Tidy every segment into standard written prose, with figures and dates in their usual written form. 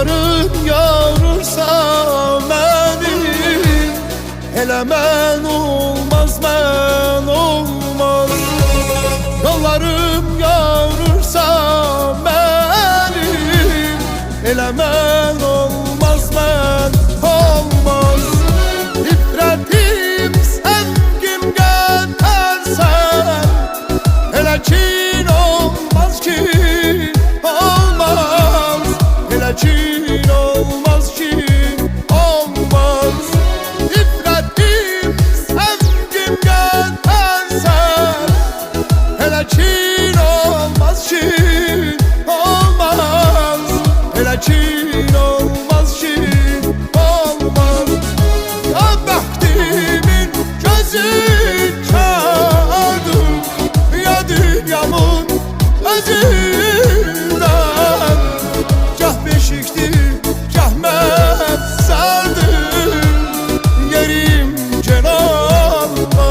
Yollarım yarırsa mənim, elə mən olmaz, mən olmaz. Yollarım yarırsa mənim, elə mən olmaz, mən olmaz. İbrətim sevgim qədərsən, elə kin olmaz ki, olmaz. Elə kin olmaz ki, olmaz. İbrətim sevgim qədərsən, elə kin olmaz ki, olmaz. Elə kin olmaz ki, olmaz. Ya bəxtimin gözü kardır, ya dünyamın özündən. Gah beşikdir, gah məzardır, yerim Cenab-ı.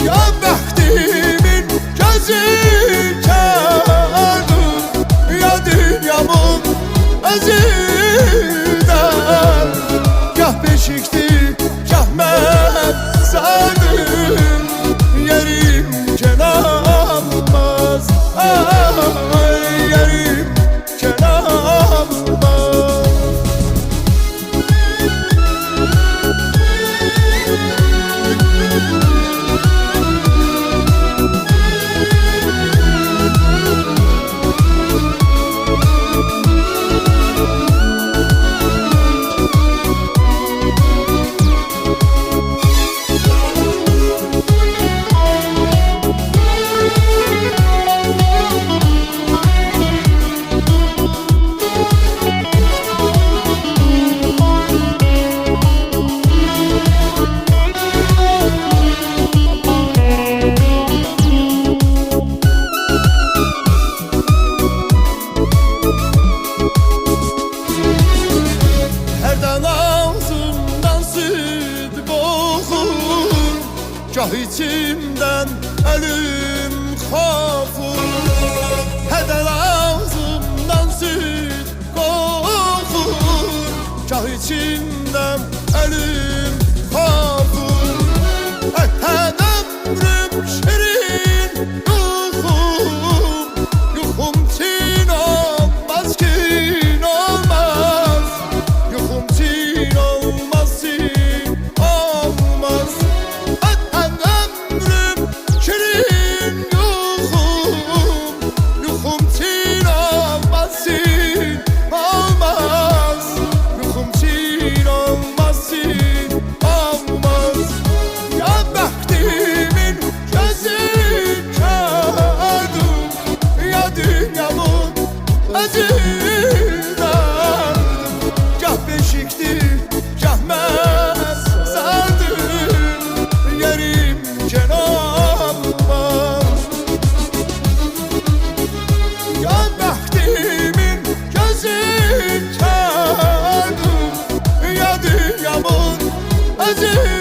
Ya bəxtimin gözü kardır, ya dünyamın özündən. Gah beşikdir, gah məzardır, yerim Cenab-ı. Yerim Cenab-ı. Gah içimdən ölüm xofur, hədən ağzımdan süd qoxur. Gah içimdən ölüm xofur, ətən ömrüm şirin yuxum. Yuxum çin olmaz, kin olmaz. Yuxum çin olmaz, çin olmaz. Özündən. Gah beşikdir, gah məzardır, yerim Cenab-ı. Ya bəxtimin gözü kardır, ya dünyamın özü.